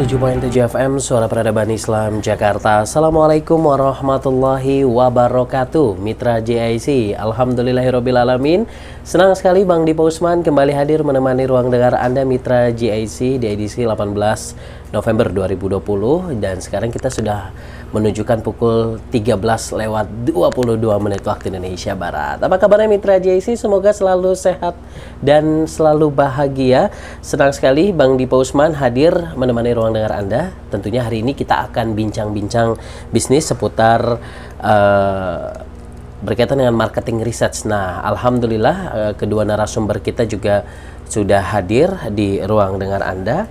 107.7 FM Suara Peradaban Islam Jakarta. Assalamualaikum warahmatullahi wabarakatuh. Mitra JIC, alhamdulillahirobbilalamin. Senang sekali Bang Dipa Usman kembali hadir menemani ruang dengar Anda Mitra JIC di edisi 18 November 2020. Dan sekarang kita sudah menunjukkan pukul 13:22 waktu Indonesia Barat. Apa kabarnya Mitra JIC? Semoga selalu sehat dan selalu bahagia. Senang sekali Bang Dipa Usman hadir menemani ruang dengar Anda. Tentunya hari ini kita akan bincang-bincang bisnis seputar berkaitan dengan marketing research. Nah, alhamdulillah kedua narasumber kita juga sudah hadir di ruang dengar Anda.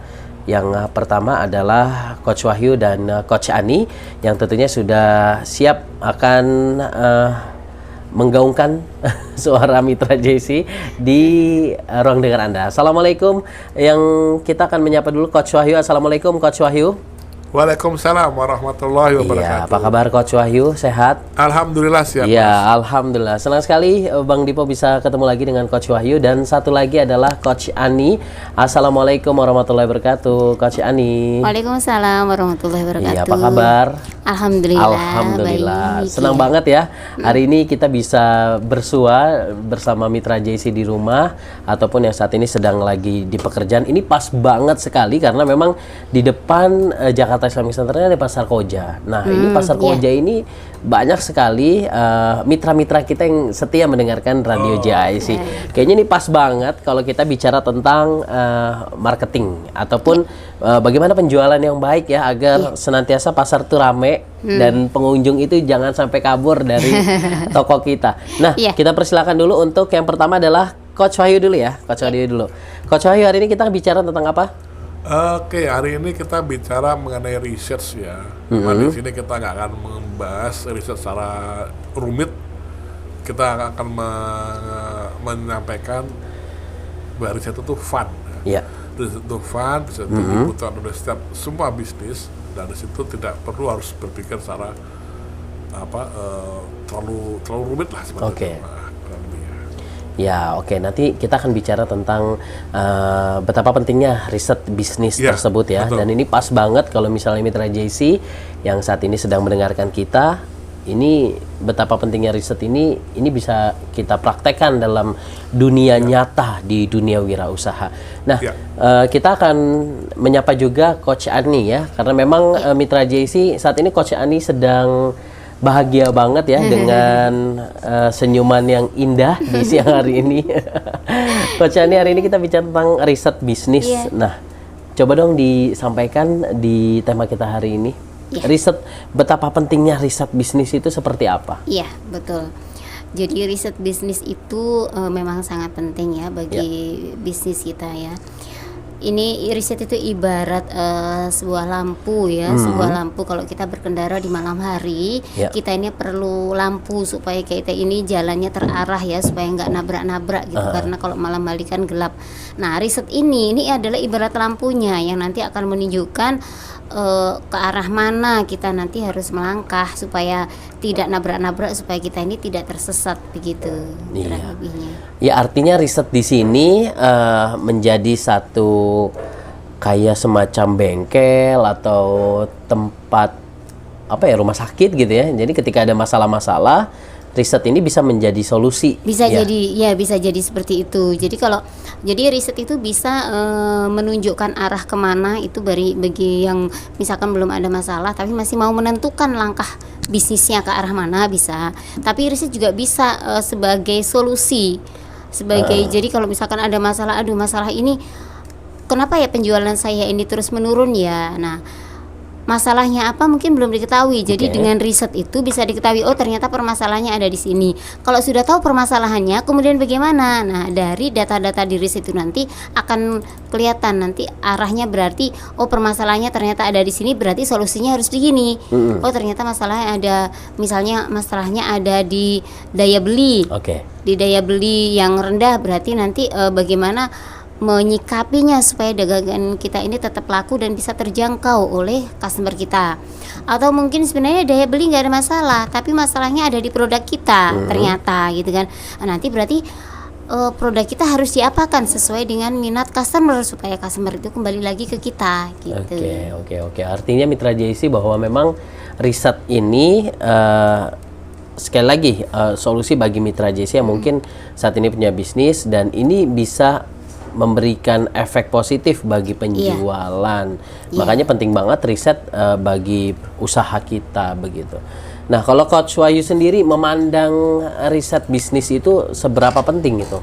Yang pertama adalah Coach Wahyu dan Coach Ani yang tentunya sudah siap akan menggaungkan suara Mitra JIC di ruang dengar Anda. Assalamualaikum. Yang kita akan menyapa dulu Coach Wahyu. Assalamualaikum Coach Wahyu. Waalaikumsalam warahmatullahi wabarakatuh. Iya, apa kabar Coach Wahyu? Sehat? Alhamdulillah siap. Iya, alhamdulillah. Senang sekali Bang Dipo bisa ketemu lagi dengan Coach Wahyu, dan satu lagi adalah Coach Ani. Assalamualaikum warahmatullahi wabarakatuh, Coach Ani. Waalaikumsalam warahmatullahi wabarakatuh. Iya, apa kabar? Alhamdulillah. Alhamdulillah. Baik. Senang banget ya. Hari ini kita bisa bersua bersama Mitra JIC di rumah ataupun yang saat ini sedang lagi di pekerjaan. Ini pas banget sekali karena memang di depan Jakarta Islamic Center-nya ada Pasar Koja. Nah, ini Pasar Koja ini banyak sekali mitra-mitra kita yang setia mendengarkan radio JIC. Kayaknya ini pas banget kalau kita bicara tentang marketing ataupun bagaimana penjualan yang baik ya agar senantiasa pasar itu rame dan pengunjung itu jangan sampai kabur dari toko kita. Nah, kita persilakan dulu untuk yang pertama adalah Coach Wahyu dulu ya. Coach Wahyu dulu. Coach Wahyu, hari ini kita bicara tentang apa? Oke, hari ini kita bicara mengenai research ya. Di sini kita nggak akan membahas research secara rumit. Kita akan menyampaikan bahwa riset itu fun. Iya. Riset itu fun, riset itu dibutuhkan oleh setiap semua bisnis, dan di situ tidak perlu harus berpikir secara terlalu rumit lah seperti itu. Ya, oke. Nanti kita akan bicara tentang betapa pentingnya riset bisnis tersebut ya. Betul. Dan ini pas banget kalau misalnya Mitra JIC yang saat ini sedang mendengarkan kita, ini betapa pentingnya riset ini bisa kita praktekkan dalam dunia nyata di dunia wirausaha. Nah, kita akan menyapa juga Coach Ani ya, karena memang Mitra JIC saat ini Coach Ani sedang bahagia banget ya dengan senyuman yang indah di siang hari ini. Coach Ani, hari ini kita bicara tentang riset bisnis. Nah, coba dong disampaikan di tema kita hari ini. Riset, betapa pentingnya riset bisnis itu seperti apa? Iya, betul. Jadi riset bisnis itu memang sangat penting ya bagi bisnis kita ya. Ini riset itu ibarat sebuah lampu ya, sebuah lampu kalau kita berkendara di malam hari, kita ini perlu lampu supaya kita ini jalannya terarah ya, supaya nggak nabrak-nabrak gitu, karena kalau malam hari kan gelap. Nah, riset ini adalah ibarat lampunya yang nanti akan menunjukkan ke arah mana kita nanti harus melangkah supaya tidak nabrak-nabrak, supaya kita ini tidak tersesat begitu. Ya, artinya riset di sini menjadi satu kayak semacam bengkel atau tempat rumah sakit gitu ya. Jadi ketika ada masalah-masalah, riset ini bisa menjadi solusi. Bisa jadi seperti itu. Jadi riset itu bisa menunjukkan arah kemana itu bagi yang misalkan belum ada masalah tapi masih mau menentukan langkah bisnisnya ke arah mana bisa. Tapi riset juga bisa sebagai solusi. Jadi kalau misalkan ada masalah, masalah ini kenapa ya penjualan saya ini terus menurun ya. Nah, masalahnya apa mungkin belum diketahui. Jadi dengan riset itu bisa diketahui, oh ternyata permasalahannya ada di sini. Kalau sudah tahu permasalahannya, kemudian bagaimana? Nah, dari data-data di riset itu nanti akan kelihatan nanti arahnya, berarti oh permasalahannya ternyata ada di sini, berarti solusinya harus begini. Oh ternyata masalahnya ada, misalnya masalahnya ada di daya beli. Di daya beli yang rendah, berarti nanti bagaimana menyikapinya supaya dagangan kita ini tetap laku dan bisa terjangkau oleh customer kita. Atau mungkin sebenarnya daya beli nggak ada masalah, tapi masalahnya ada di produk kita ternyata gitu kan. Nah, nanti berarti produk kita harus diapakan sesuai dengan minat customer supaya customer itu kembali lagi ke kita gitu. Oke. Artinya Mitra JC bahwa memang riset ini sekali lagi solusi bagi Mitra JC yang mungkin saat ini punya bisnis dan ini bisa memberikan efek positif bagi penjualan. Makanya penting banget riset bagi usaha kita begitu. Nah, kalau Coach Wahyu sendiri memandang riset bisnis itu seberapa penting itu?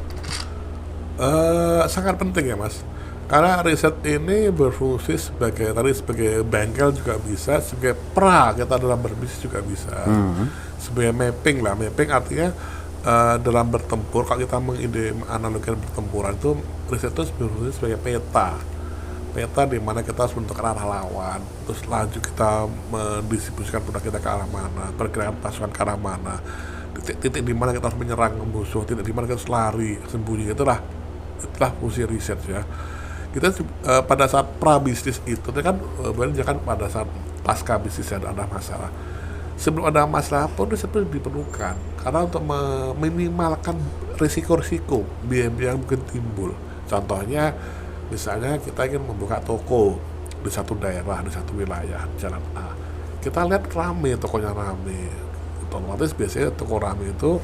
Sangat penting ya, Mas. Karena riset ini berfungsi sebagai bengkel juga bisa, sebagai kita dalam berbisnis juga bisa. Sebagai mapping lah. Mapping artinya dalam bertempur, kalau kita menganalogikan pertempuran itu, riset itu berfungsi sebagai peta di mana kita harus menentukan arah lawan, terus laju kita mendistribusikan produk kita ke arah mana, pergerakan pasukan ke arah mana, titik di mana kita harus menyerang musuh, titik di mana kita harus lari sembunyi. Itulah fungsi riset ya. Kita pada saat pra-bisnis itu kan jangan pada saat pasca bisnis ada masalah. Sebelum ada masalah pun riset itu diperlukan karena untuk meminimalkan risiko-risiko biaya yang mungkin timbul. Contohnya misalnya kita ingin membuka toko di satu daerah, di satu wilayah, jalan A. Kita lihat tokonya rame. Otomatis biasanya toko rame itu,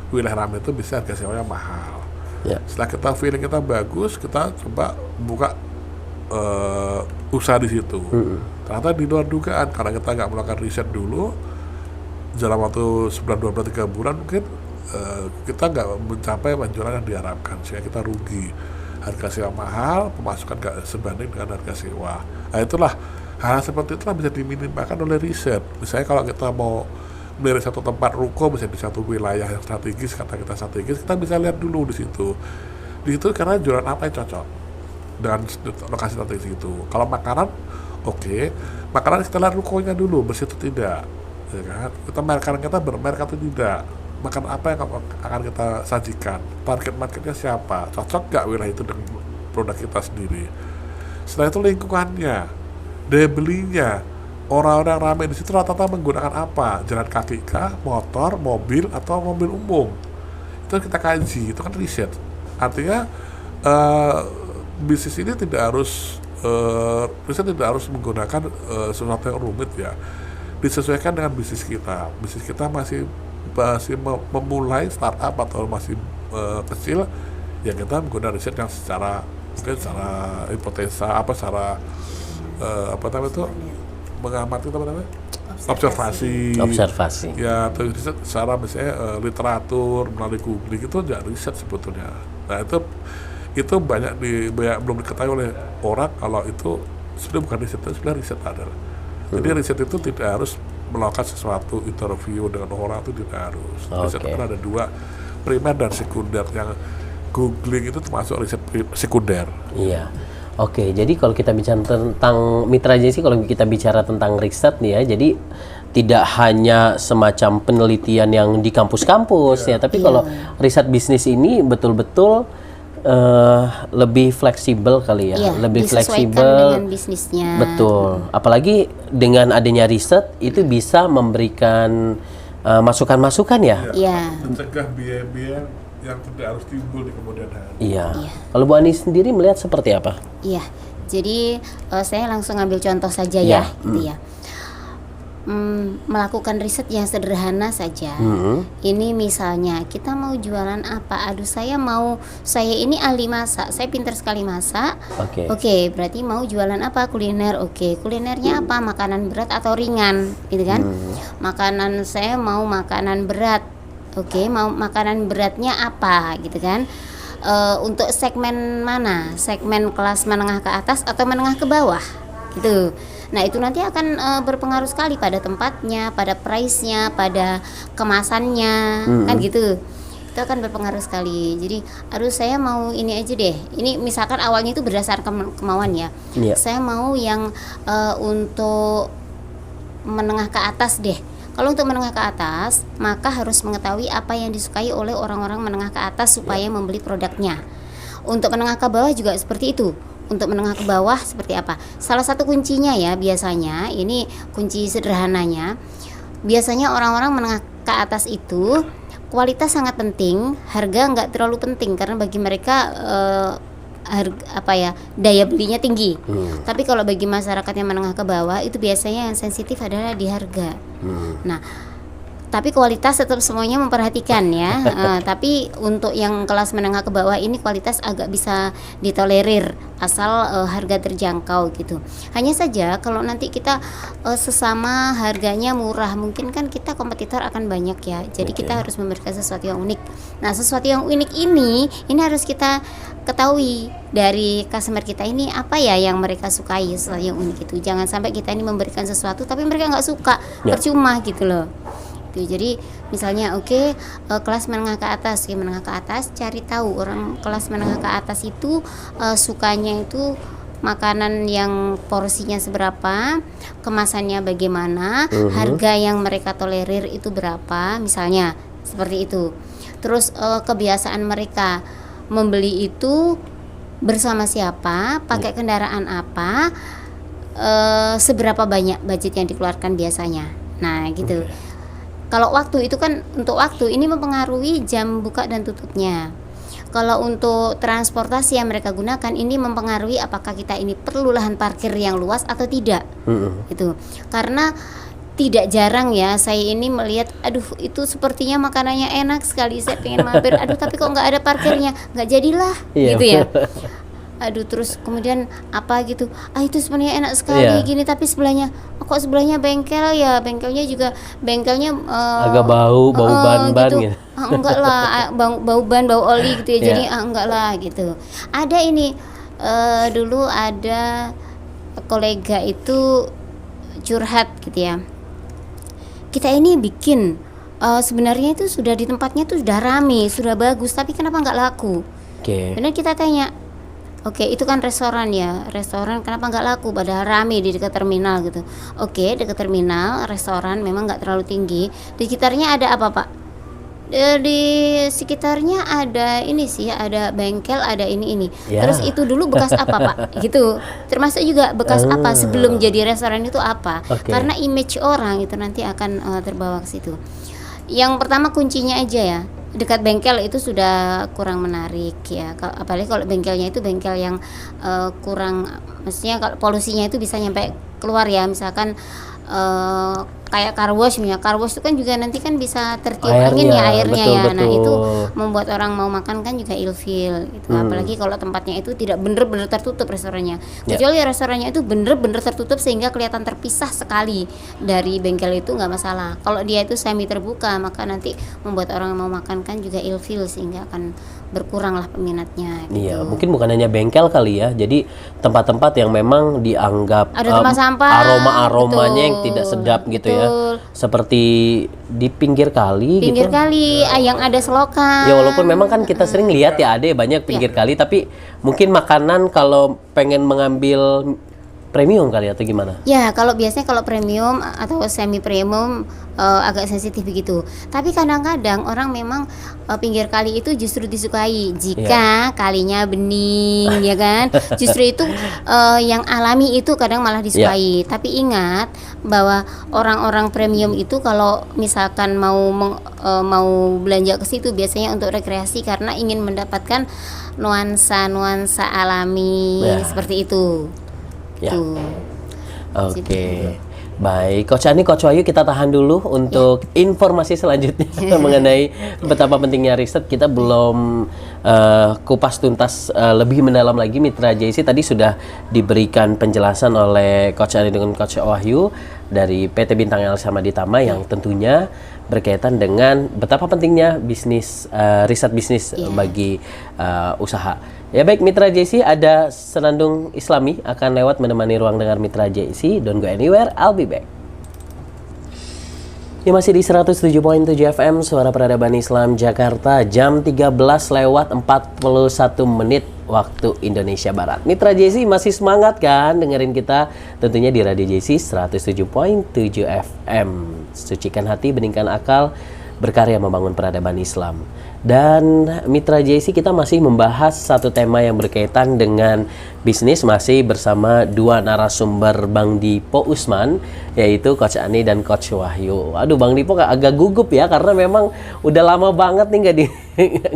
wilayah rame itu bisa harga sewanya mahal. Setelah feeling kita bagus, kita coba buka usaha di situ. Ternyata di luar dugaan, karena kita nggak melakukan riset dulu, dalam waktu sebulan, 2 bulan, 3 bulan mungkin kita nggak mencapai penjualan yang diharapkan, sehingga kita rugi. Harga sewa mahal, pemasukan gak sebanding dengan harga sewa. Nah itulah, hal seperti itulah bisa diminimalkan oleh riset. Misalnya kalau kita mau melihat satu tempat ruko, misalnya di satu wilayah yang strategis, kata kita strategis, kita bisa lihat dulu di situ. Di situ karena jualan apa yang cocok dengan lokasi strategis itu. Kalau makanan, makanan kita lihat rukonya dulu, bersih atau tidak. Ya kan? Makanan kita bermerek atau tidak. Makan apa yang akan kita sajikan, target marketnya siapa, cocok gak wilayah itu dengan produk kita sendiri. Setelah itu lingkungannya, daya belinya, orang-orang ramai di situ rata-rata menggunakan apa, jalan kaki kah, motor, mobil, atau mobil umum. Itu kita kaji, itu kan riset. Artinya bisnis ini riset tidak harus menggunakan sesuatu yang rumit ya, disesuaikan dengan bisnis kita. Bisnis kita masih memulai startup atau masih kecil, ya kita menggunakan riset yang secara hipotesa, secara mengamati observasi ya, atau riset secara misalnya literatur melalui googling, itu tidak riset sebetulnya. Nah itu banyak belum diketahui oleh orang kalau itu sudah bukan riset, itu sebenarnya riset adalah. Jadi riset itu tidak harus melakukan sesuatu interview dengan orang, itu tidak harus. Riset itu ada 2, primer dan sekunder. Yang googling itu termasuk riset sekunder. Iya. Jadi kalau kita bicara tentang Mitra JC, kalau kita bicara tentang riset nih ya, jadi tidak hanya semacam penelitian yang di kampus-kampus ya, tapi kalau riset bisnis ini betul-betul lebih fleksibel kali ya, lebih fleksibel dengan bisnisnya. Betul. Apalagi dengan adanya riset itu bisa memberikan masukan-masukan ya. Mencegah biaya-biaya yang tidak harus timbul di kemudian hari. Kalau Bu Ani sendiri melihat seperti apa? Jadi saya langsung ambil contoh saja ya, gitu ya. Melakukan riset yang sederhana saja. Ini misalnya kita mau jualan apa? saya ini ahli masak, saya pintar sekali masak. Oke, berarti mau jualan apa? Kuliner. Kulinernya apa? Makanan berat atau ringan, gitu kan? Makanan saya mau makanan berat. Mau makanan beratnya apa, gitu kan? Untuk segmen mana? Segmen kelas menengah ke atas atau menengah ke bawah, gitu. Nah itu nanti akan berpengaruh sekali pada tempatnya, pada price-nya, pada kemasannya, kan gitu. Itu akan berpengaruh sekali. Jadi saya mau ini aja deh. Ini misalkan awalnya itu berdasarkan kemauan ya. Saya mau yang untuk menengah ke atas deh. Kalau untuk menengah ke atas, maka harus mengetahui apa yang disukai oleh orang-orang menengah ke atas supaya membeli produknya. Untuk menengah ke bawah juga seperti itu. Untuk menengah ke bawah seperti apa? Salah satu kuncinya ya, biasanya ini kunci sederhananya. Biasanya orang-orang menengah ke atas itu kualitas sangat penting, harga nggak terlalu penting karena bagi mereka daya belinya tinggi. Tapi kalau bagi masyarakat yang menengah ke bawah itu biasanya yang sensitif adalah di harga. Nah, tapi kualitas tetap semuanya memperhatikan ya. Tapi untuk yang kelas menengah ke bawah ini kualitas agak bisa ditolerir asal harga terjangkau gitu. Hanya saja kalau nanti kita sesama harganya murah, mungkin kan kita kompetitor akan banyak ya. Jadi kita harus memberikan sesuatu yang unik. Nah, sesuatu yang unik ini harus kita ketahui dari customer kita ini apa ya yang mereka sukai, sesuatu yang unik itu. Jangan sampai kita ini memberikan sesuatu tapi mereka nggak suka, percuma gitu loh. Jadi misalnya kelas menengah ke atas, cari tahu orang kelas menengah ke atas itu sukanya itu makanan yang porsinya seberapa, kemasannya bagaimana, harga yang mereka tolerir itu berapa, misalnya seperti itu. Terus kebiasaan mereka membeli itu bersama siapa, pakai kendaraan apa, seberapa banyak budget yang dikeluarkan biasanya. Nah gitu. Kalau waktu itu kan, untuk waktu ini mempengaruhi jam buka dan tutupnya. Kalau untuk transportasi yang mereka gunakan ini mempengaruhi apakah kita ini perlu lahan parkir yang luas atau tidak. Itu karena tidak jarang ya saya ini melihat, aduh itu sepertinya makanannya enak sekali, saya pengen mampir, aduh tapi kok nggak ada parkirnya, nggak jadilah gitu ya. Aduh terus kemudian apa gitu, itu sebenarnya enak sekali gini, tapi sebelahnya kok sebelahnya bengkel ya, bengkelnya agak bau ban-ban gitu. Enggak lah, bau ban, bau oli gitu ya. Jadi enggak lah gitu. Ada ini dulu ada kolega itu curhat gitu ya, kita ini bikin sebenarnya itu sudah di tempatnya tuh sudah rame, sudah bagus, tapi kenapa nggak laku? Benar kita tanya, itu kan restoran ya, restoran kenapa nggak laku padahal rame di dekat terminal gitu. Dekat terminal, restoran memang nggak terlalu tinggi. Di sekitarnya ada apa Pak? Di sekitarnya ada ini sih, ada bengkel, ada ini. Terus itu dulu bekas apa Pak? Gitu. Termasuk juga bekas apa sebelum jadi restoran itu apa? Karena image orang itu nanti akan terbawa ke situ. Yang pertama kuncinya aja ya, dekat bengkel itu sudah kurang menarik ya, apalagi kalau bengkelnya itu bengkel yang kurang, maksudnya kalau polusinya itu bisa nyampe keluar ya, misalkan kayak car wash itu kan juga nanti kan bisa tertiup angin ya airnya, betul. Nah itu membuat orang mau makan kan juga ilfeel gitu. Apalagi kalau tempatnya itu tidak bener-bener tertutup restorannya, kecuali restorannya itu bener-bener tertutup sehingga kelihatan terpisah sekali dari bengkel itu nggak masalah. Kalau dia itu semi terbuka maka nanti membuat orang mau makan kan juga ilfeel sehingga akan berkurang lah peminatnya gitu. Iya, mungkin bukan hanya bengkel kali ya, jadi tempat-tempat yang memang dianggap ada tempat sampah, aroma-aromanya yang tidak sedap gitu ya. Seperti di pinggir kali yang ada selokan. Ya walaupun memang kan kita sering lihat ya ada banyak pinggir kali, tapi mungkin makanan kalau pengen mengambil premium kali atau gimana? Ya kalau biasanya kalau premium atau semi premium agak sensitif begitu. Tapi kadang-kadang orang memang pinggir kali itu justru disukai jika kalinya bening ya kan. Justru itu yang alami itu kadang malah disukai. Tapi ingat bahwa orang-orang premium itu kalau misalkan mau belanja ke situ biasanya untuk rekreasi karena ingin mendapatkan nuansa alami seperti itu. Oke. Baik, Coach Ani, Coach Wahyu, kita tahan dulu untuk informasi selanjutnya mengenai betapa pentingnya riset. Kita belum kupas tuntas lebih mendalam lagi. Mitra JC tadi sudah diberikan penjelasan oleh Coach Ani dengan Coach Wahyu dari PT Bintang Elsa Maditama yang tentunya berkaitan dengan betapa pentingnya bisnis riset bisnis bagi usaha. Ya baik, Mitra JC, ada Senandung Islami akan lewat menemani ruang dengar Mitra JC. Don't go anywhere, I'll be back. Ya masih di 107.7 FM Suara Peradaban Islam Jakarta, jam 13:41 menit waktu Indonesia Barat. Mitra JC masih semangat kan dengerin kita tentunya di Radio JC 107.7 FM. Sucikan hati, beningkan akal berkarya membangun peradaban Islam. Dan Mitra JC, kita masih membahas satu tema yang berkaitan dengan bisnis, masih bersama dua narasumber Bang Dipo Usman, yaitu Coach Ani dan Coach Wahyu. Aduh, Bang Dipo agak gugup ya, karena memang udah lama banget nih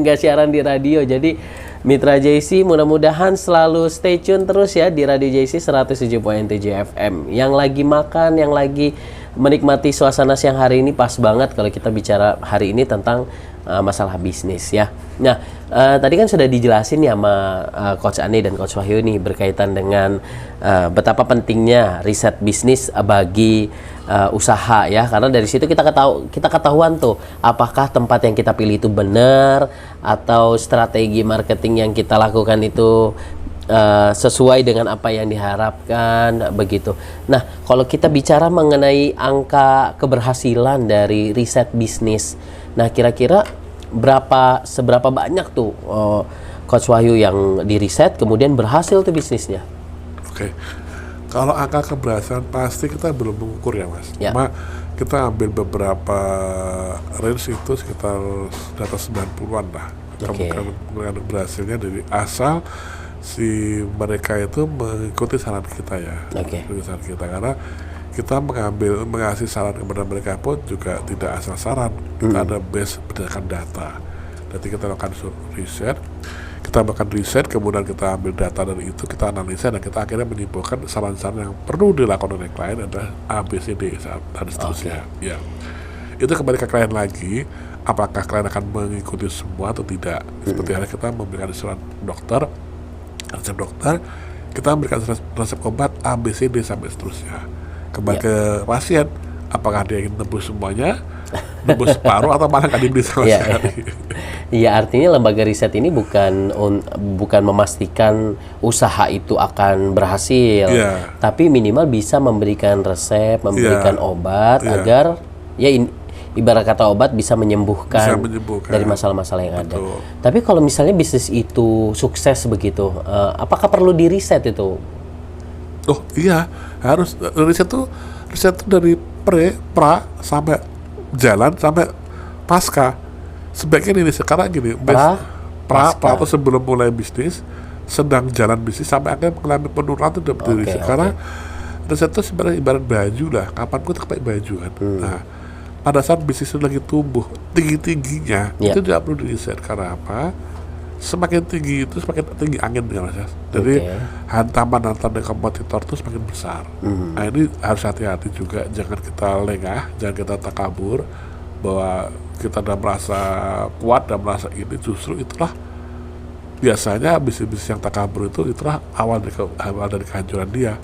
nggak siaran di radio. Jadi Mitra JC, mudah-mudahan selalu stay tune terus ya di Radio JC 107.7 FM. Yang lagi makan, yang lagi menikmati suasana siang hari ini, pas banget kalau kita bicara hari ini tentang masalah bisnis ya. Nah, tadi kan sudah dijelasin ya sama Coach Ani dan Coach Wahyu nih berkaitan dengan betapa pentingnya riset bisnis bagi usaha ya, karena dari situ kita ketahuan tuh apakah tempat yang kita pilih itu benar atau strategi marketing yang kita lakukan itu sesuai dengan apa yang diharapkan begitu. Nah, kalau kita bicara mengenai angka keberhasilan dari riset bisnis, nah kira-kira seberapa banyak tuh Coach Wahyu yang di riset kemudian berhasil tuh bisnisnya? Oke. Kalau angka keberhasilan pasti kita belum mengukur ya, Mas. Ya. Cuma kita ambil beberapa range itu sekitar data 90-an lah. Kemungkinan berhasilnya dari asal si mereka itu mengikuti saran kita ya. Mengikuti saran kita, karena kita mengasih saran kepada mereka pun juga tidak asal saran. Kita ada base berdasarkan data. Nanti kita lakukan riset, kemudian kita ambil data dari itu, kita analisa, dan kita akhirnya menyimpulkan saran-saran yang perlu dilakukan oleh klien adalah A, B, C, D, dan seterusnya. Ya. Itu kembali ke klien lagi, apakah klien akan mengikuti semua atau tidak. Seperti halnya kita memberikan resep dokter, kita memberikan resep obat A, B, C, D, sampai seterusnya. Kembali ke pasien, apakah dia ingin tembus semuanya, tembus separuh, atau malah nggak dibeli sama sekali. Iya, artinya lembaga riset ini bukan memastikan usaha itu akan berhasil, tapi minimal bisa memberikan resep, memberikan obat agar ibarat kata obat bisa menyembuhkan dari masalah-masalah yang ada. Tapi kalau misalnya bisnis itu sukses begitu, apakah perlu di riset itu? Oh iya, harus riset tuh dari pra sampai jalan sampai pasca. Sebaiknya ini sekarang gini, pra atau sebelum mulai bisnis, sedang jalan bisnis, sampai akhirnya mengalami penurunan itu dapat dari riset. Karena riset itu sebenarnya ibarat baju lah, kapan kita pakai baju kan. Nah, pada saat bisnis itu lagi tumbuh tinggi-tingginya, itu tidak perlu di riset. Karena apa? Semakin tinggi itu semakin tinggi angin ya, Mas. Jadi hantaman dari kompetitor itu semakin besar. Nah, ini harus hati-hati juga, jangan kita lengah, jangan kita takabur bahwa kita udah merasa kuat dan merasa ini. Justru itulah biasanya bisnis-bisnis yang takabur itulah awal dari kehancuran dia.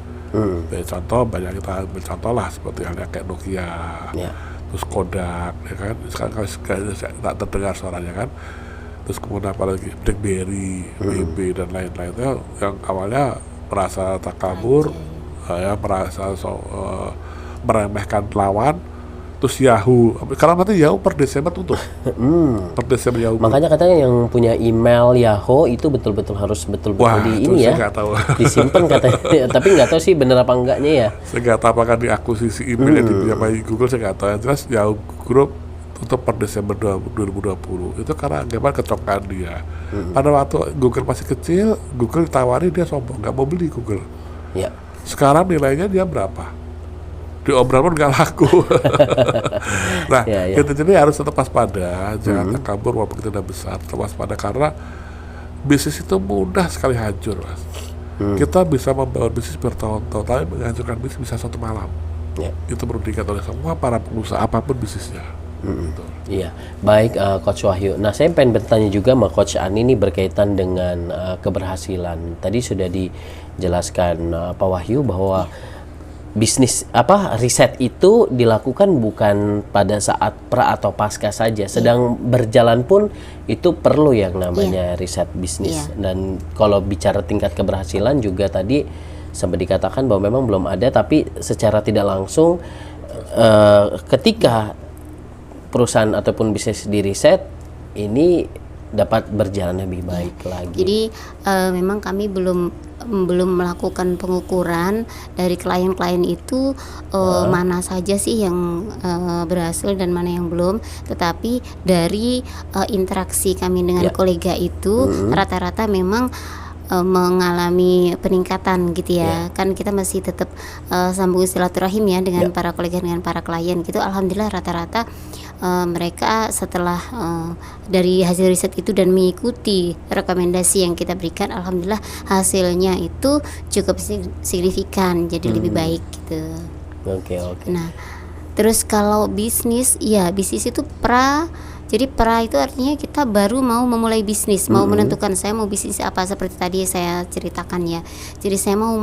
Contoh banyak kita ambil contoh lah, seperti halnya kayak Nokia, terus Kodak, ya kan. Sekarang tak terdengar suaranya kan. Terus kemudian apalagi BlackBerry, BB dan lain-lainnya yang awalnya merasa takabur, merasa meremehkan lawan. Terus Yahoo, karena nanti Yahoo per Desember tutup. Per Desember Yahoo. Makanya katanya yang punya email Yahoo itu betul-betul harus di ini ya, disimpan katanya. Tapi nggak tahu sih bener apa enggaknya ya. Saya nggak tahu apakah diakuisisi email yang dipinjamai Google, saya nggak tahu. Yang jelas Yahoo Group tutup per Desember 2020. Itu karena bagaimana kecokaan dia. Pada waktu Google masih kecil, Google ditawari, dia sombong, nggak mau beli Google. Ya. Sekarang nilainya dia berapa? Di obral pun nggak laku. Nah, kita jadi harus tetap waspada, jangan kabur walaupun kita udah besar. Tetap waspada karena bisnis itu mudah sekali hancur, Mas. Kita bisa membangun bisnis bertahun-tahun, tapi menghancurkan bisnis bisa satu malam. Itu perlu diingat oleh semua para pengusaha apapun bisnisnya. Iya, baik Coach Wahyu. Nah, saya pengen bertanya juga sama Coach Ani ini berkaitan dengan keberhasilan. Tadi sudah dijelaskan Pak Wahyu bahwa bisnis riset itu dilakukan bukan pada saat pra atau pasca saja, sedang berjalan pun itu perlu yang namanya riset bisnis. Dan kalau bicara tingkat keberhasilan juga tadi sempat dikatakan bahwa memang belum ada, tapi secara tidak langsung ketika perusahaan ataupun bisnis di riset ini dapat berjalan lebih baik lagi. Jadi memang kami belum belum melakukan pengukuran dari klien-klien itu mana saja sih yang berhasil dan mana yang belum. Tetapi dari interaksi kami dengan kolega itu rata-rata memang mengalami peningkatan gitu ya. Kan kita masih tetap sambung silaturahim ya dengan para kolega, dengan para klien gitu. Alhamdulillah rata-rata mereka setelah dari hasil riset itu dan mengikuti rekomendasi yang kita berikan, alhamdulillah hasilnya itu cukup signifikan, jadi lebih baik gitu. Oke. Nah, terus kalau bisnis, ya bisnis itu jadi pra itu artinya kita baru mau memulai bisnis, mau menentukan saya mau bisnis apa, seperti tadi saya ceritakan ya. Jadi saya mau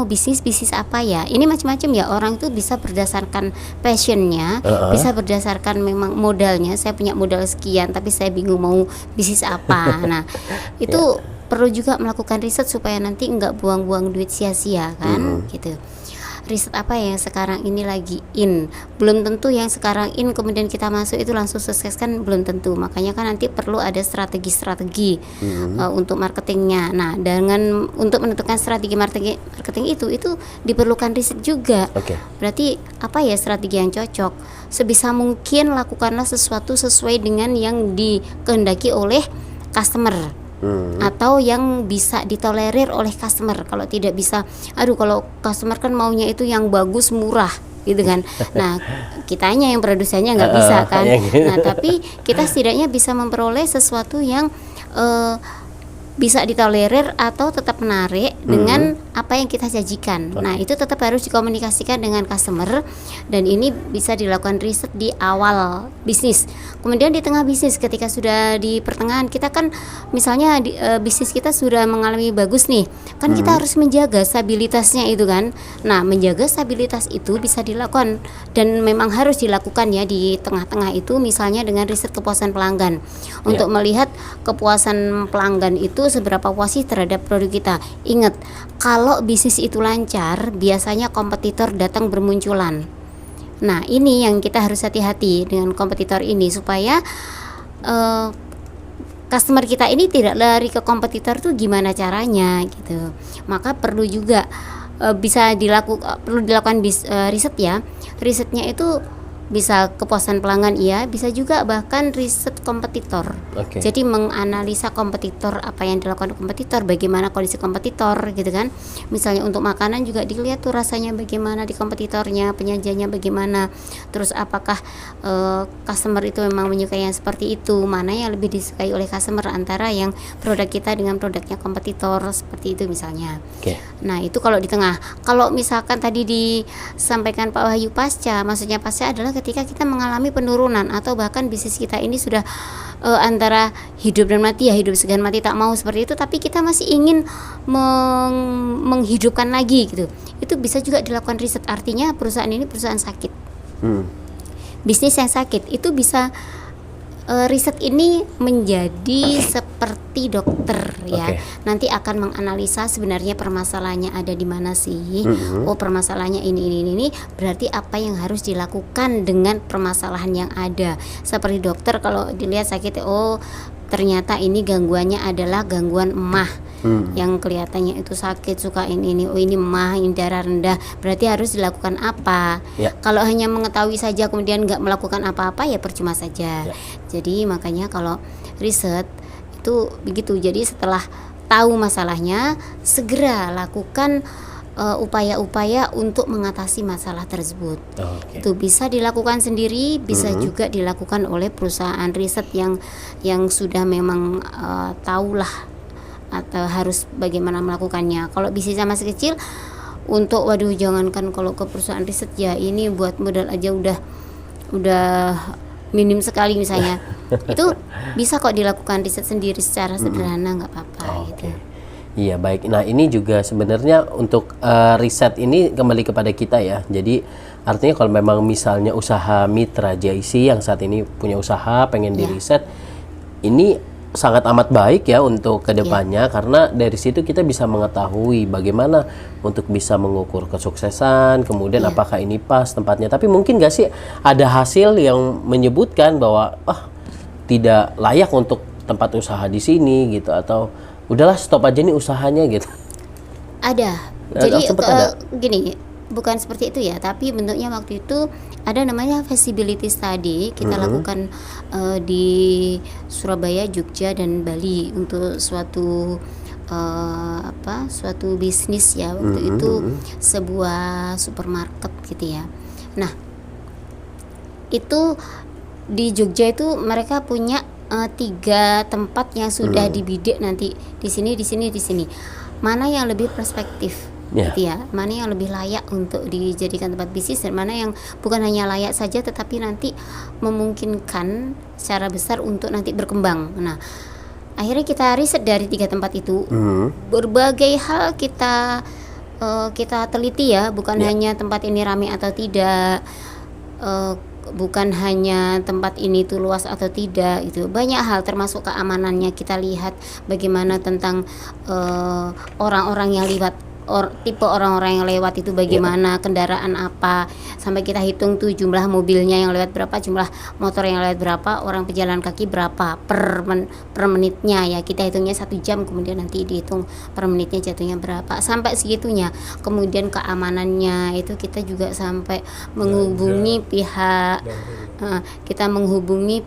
bisnis apa ya. Ini macam-macam ya, orang itu bisa berdasarkan passionnya, bisa berdasarkan memang modalnya. Saya punya modal sekian, tapi saya bingung mau bisnis apa. Nah, itu perlu juga melakukan riset supaya nanti nggak buang-buang duit sia-sia kan, gitu. Riset apa yang sekarang ini lagi in, belum tentu yang sekarang in kemudian kita masuk itu langsung sukses, kan belum tentu. Makanya kan nanti perlu ada strategi untuk marketingnya. Nah, untuk menentukan strategi marketing itu diperlukan riset juga. Berarti apa ya strategi yang cocok? Sebisa mungkin lakukanlah sesuatu sesuai dengan yang dikehendaki oleh customer. Atau yang bisa ditolerir oleh customer. Kalau tidak bisa, kalau customer kan maunya itu yang bagus, murah gitu kan. Nah, kitanya yang produsennya nggak bisa kan. Nah, tapi kita setidaknya bisa memperoleh sesuatu yang bisa ditolerir atau tetap menarik dengan apa yang kita sajikan. Nah, itu tetap harus dikomunikasikan dengan customer, dan ini bisa dilakukan riset di awal bisnis. Kemudian di tengah bisnis, ketika sudah di pertengahan, kita kan misalnya bisnis kita sudah mengalami bagus nih, kan kita harus menjaga stabilitasnya itu kan. Nah, menjaga stabilitas itu bisa dilakukan dan memang harus dilakukan ya di tengah-tengah itu, misalnya dengan riset kepuasan pelanggan. Untuk melihat kepuasan pelanggan itu seberapa puas sih terhadap produk kita. Ingat, kalau bisnis itu lancar, biasanya kompetitor datang bermunculan. Nah, ini yang kita harus hati-hati dengan kompetitor ini, supaya customer kita ini tidak lari ke kompetitor tuh gimana caranya gitu. Maka perlu juga perlu dilakukan riset ya. Risetnya itu bisa kepuasan pelanggan, bisa juga bahkan riset kompetitor. Jadi menganalisa kompetitor, apa yang dilakukan kompetitor, bagaimana kondisi kompetitor gitu kan. Misalnya untuk makanan juga dilihat tuh rasanya bagaimana di kompetitornya, penyajiannya bagaimana. Terus apakah customer itu memang menyukai yang seperti itu, mana yang lebih disukai oleh customer antara yang produk kita dengan produknya kompetitor, seperti itu misalnya. Nah, itu kalau di tengah. Kalau misalkan tadi disampaikan Pak Wahyu pasca, maksudnya pasca adalah ketika kita mengalami penurunan atau bahkan bisnis kita ini sudah antara hidup dan mati ya, hidup segan mati tak mau, seperti itu, tapi kita masih ingin menghidupkan lagi gitu. Itu bisa juga dilakukan riset. Artinya perusahaan ini perusahaan sakit, bisnis yang sakit, itu bisa riset ini menjadi seperti dokter ya. Nanti akan menganalisa sebenarnya permasalahannya ada di mana sih. Oh, permasalahannya ini. Berarti apa yang harus dilakukan dengan permasalahan yang ada. Seperti dokter kalau dilihat sakit, oh ternyata ini gangguannya adalah gangguan emah. Yang kelihatannya itu sakit, suka ini, oh ini emah, ini darah rendah, berarti harus dilakukan apa. Kalau hanya mengetahui saja kemudian nggak melakukan apa-apa ya percuma saja. Jadi makanya kalau riset itu begitu. Jadi setelah tahu masalahnya, segera lakukan upaya-upaya untuk mengatasi masalah tersebut. Itu bisa dilakukan sendiri, bisa juga dilakukan oleh perusahaan riset yang sudah memang tahulah atau harus bagaimana melakukannya. Kalau bisnisnya masih kecil, untuk jangankan kalau ke perusahaan riset ya, ini buat modal aja udah minim sekali misalnya. Itu bisa kok dilakukan riset sendiri secara sederhana, nggak apa-apa gitu. Iya, baik. Nah, ini juga sebenarnya untuk riset ini kembali kepada kita ya. Jadi artinya kalau memang misalnya usaha mitra JIC yang saat ini punya usaha pengen diriset, ini sangat amat baik ya untuk kedepannya, karena dari situ kita bisa mengetahui bagaimana untuk bisa mengukur kesuksesan, kemudian apakah ini pas tempatnya. Tapi mungkin gak sih ada hasil yang menyebutkan bahwa tidak layak untuk tempat usaha di sini gitu, atau udahlah stop aja nih usahanya gitu. Ada. Oh, Jadi sempat ada? gini, bukan seperti itu ya, tapi bentuknya waktu itu ada namanya feasibility study kita lakukan di Surabaya, Jogja dan Bali untuk suatu suatu bisnis ya waktu itu sebuah supermarket gitu ya. Nah, itu di Jogja itu mereka punya 3 tempat yang sudah dibidik nanti di sini, di sini, di sini. Mana yang lebih perspektif? Gitu ya, mana yang lebih layak untuk dijadikan tempat bisnis dan mana yang bukan hanya layak saja tetapi nanti memungkinkan secara besar untuk nanti berkembang. Nah, akhirnya kita riset dari 3 tempat itu, berbagai hal kita teliti ya, bukan hanya tempat ini ramai atau tidak, bukan hanya tempat ini tuh luas atau tidak, itu banyak hal termasuk keamanannya kita lihat bagaimana tentang orang-orang yang lewat. Tipe orang-orang yang lewat itu bagaimana, kendaraan apa, sampai kita hitung tuh jumlah mobilnya yang lewat berapa, jumlah motor yang lewat berapa, orang pejalan kaki berapa per menitnya ya, kita hitungnya 1 jam, kemudian nanti dihitung per menitnya jatuhnya berapa, sampai segitunya. Kemudian keamanannya itu kita juga sampai menghubungi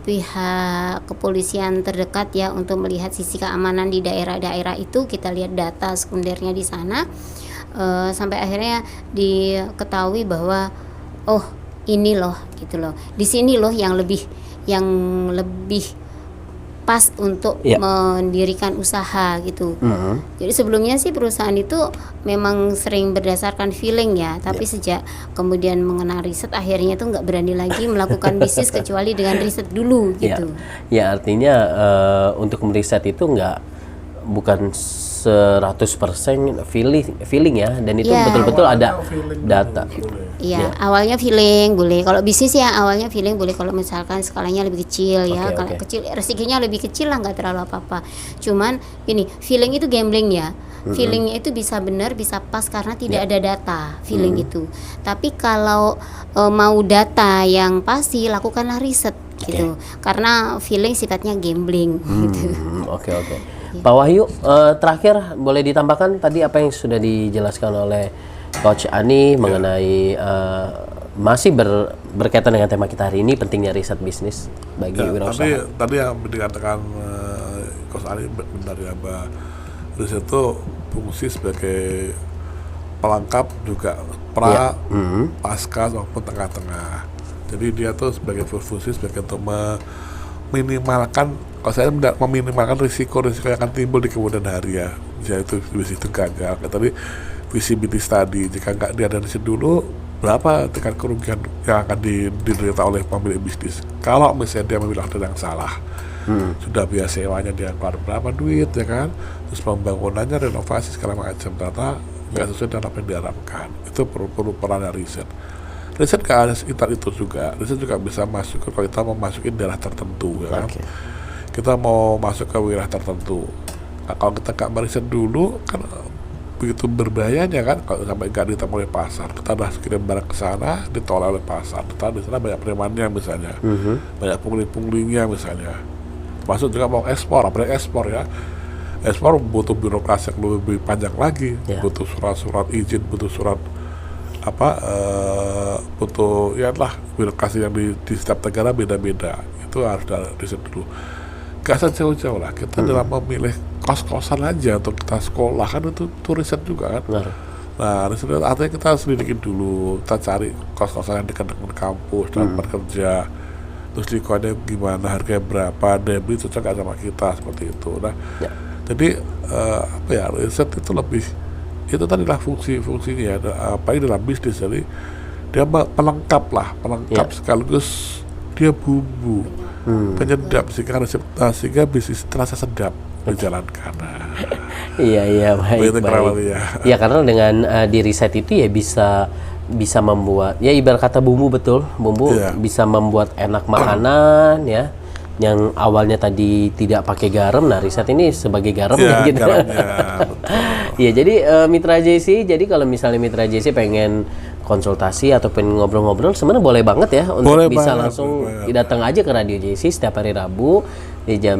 pihak kepolisian terdekat ya untuk melihat sisi keamanan di daerah-daerah itu. Kita lihat data sekundernya di sana, sampai akhirnya diketahui bahwa oh ini loh gitu loh, di sini loh yang lebih pas untuk mendirikan usaha gitu. Jadi sebelumnya sih perusahaan itu memang sering berdasarkan feeling ya, tapi sejak kemudian mengenal riset akhirnya tuh nggak berani lagi melakukan bisnis kecuali dengan riset dulu gitu. Ya artinya untuk meriset itu bukan 100% feeling ya, dan itu betul-betul ada data. Iya, awalnya feeling boleh. Kalau bisnis ya awalnya feeling boleh kalau misalkan skalanya lebih kecil ya. Kalau kecil resikonya lebih kecil lah, nggak terlalu apa-apa. Cuman ini feeling itu gambling ya. Feelingnya itu bisa benar, bisa pas karena tidak ada data feeling itu. Tapi kalau mau data yang pasti, lakukanlah riset gitu. Karena feeling sifatnya gambling gitu. Oke. Pak Wahyu, terakhir boleh ditambahkan tadi apa yang sudah dijelaskan oleh Coach Ani mengenai masih berkaitan dengan tema kita hari ini, pentingnya riset bisnis bagi wirausaha. Tadi yang dikatakan Coach Ani benar ya, bahwa riset itu fungsi sebagai pelengkap juga pasca maupun tengah-tengah. Jadi dia tuh sebagai fungsi sebagai untuk meminimalkan, kalau saya meminimalkan risiko yang akan timbul di kemudian hari ya. Misalnya itu gagal. Tadi visibility study, jika nggak diadakan riset dulu, berapa tingkat kerugian yang akan diderita oleh pemilik bisnis. Kalau misalnya dia memilih order yang salah, sudah biaya sewanya dia keluar berapa duit ya kan, terus pembangunannya, renovasi segala macam, ternyata nggak sesuai dengan apa yang diharapkan. Itu perlu peran riset. Riset ke arah sekitar itu juga. Riset juga bisa masuk kalau kita mau masukin daerah tertentu ya kan. Kita mau masuk ke wilayah tertentu. Nah, kalau kita nggak meriset dulu kan begitu berbahayanya kan, kalau sampai nggak diterima oleh pasar. Kita udah kirim barang ke sana, ditolak oleh pasar. Kita di sana banyak premannya misalnya, banyak pungli-punglinya misalnya. Masuk juga mau ekspor, apalagi ekspor ya. Ekspor butuh birokrasi yang lebih panjang lagi, butuh surat-surat izin, butuh surat butuh ya lah birokrasi yang di setiap negara beda-beda. Itu harus riset dulu. Gak usah jauh-jauh lah, kita dalam memilih kos-kosan aja untuk kita sekolah kan itu riset juga kan. Nah riset artinya kita selidikin dulu, kita cari kos-kosan yang dekat dengan kampus, tempat kerja, terus lingkungannya gimana, harganya berapa, daya beli cocok gak sama kita, seperti itu. Nah jadi riset itu lebih, itu tadilah fungsinya ya, apalagi dalam bisnis. Jadi dia pelengkap sekaligus dia bumbu penyedap sehingga bisnis terasa sedap dijalankan. Iya baik. Ya karena dengan di riset itu ya bisa membuat ya ibarat kata bumbu bisa membuat enak makanan ya. Yang awalnya tadi tidak pakai garam, nah riset ini sebagai garamnya gitu. Iya, jadi Mitra JC, jadi kalau misalnya Mitra JC pengen konsultasi atau pengen ngobrol-ngobrol, sebenarnya boleh banget ya untuk Boleh bisa banget, langsung boleh datang aja ke Radio JC setiap hari Rabu di jam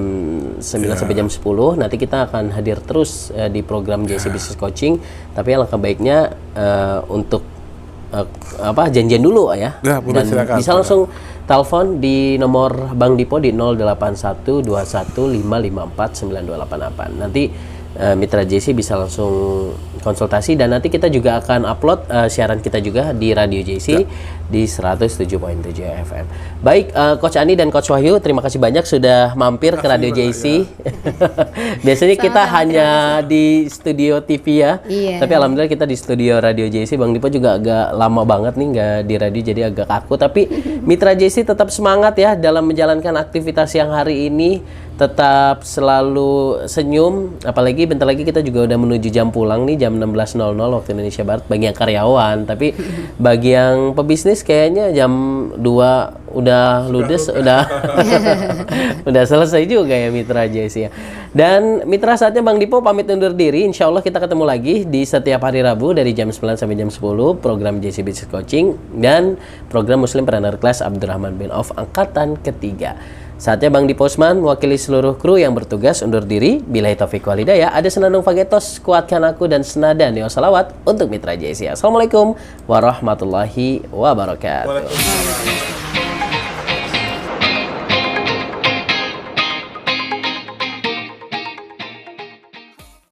9 sampai jam 10. Nanti kita akan hadir terus di program JC Business Coaching. Tapi alangkah baiknya untuk janjian dulu ya. Ya, boleh, Dan silakan, bisa langsung telepon di nomor Bank Dipo di 081215549288. Nanti Mitra JC bisa langsung konsultasi, dan nanti kita juga akan upload siaran kita juga di Radio JC di 107.7 FM. Baik, Coach Ani dan Coach Wahyu, terima kasih banyak sudah mampir ke Radio JC. Biasanya kita hanya di studio TV ya, tapi alhamdulillah kita di studio Radio JC. Bang Dipo juga agak lama banget nih nggak di radio, jadi agak kaku. Tapi Mitra JC tetap semangat ya dalam menjalankan aktivitas yang hari ini. Tetap selalu senyum, apalagi bentar lagi kita juga udah menuju jam pulang nih, jam 16.00 waktu Indonesia Barat bagi yang karyawan. Tapi bagi yang pebisnis kayaknya jam 2 udah ludes, udah udah selesai juga ya Mitra JC ya. Dan Mitra, saatnya Bang Dipo pamit undur diri. Insya Allah kita ketemu lagi di setiap hari Rabu dari jam 9 sampai jam 10, program JC Business Coaching dan program Muslim Planner Class Abdurrahman bin Auf angkatan ketiga. Saatnya Bang Dipo Usman mewakili seluruh kru yang bertugas undur diri. Billahi taufiq wal hidayah. Ada senandung fagetos, kuatkan aku, dan senada neo salawat untuk Mitra JC. Assalamualaikum warahmatullahi wabarakatuh.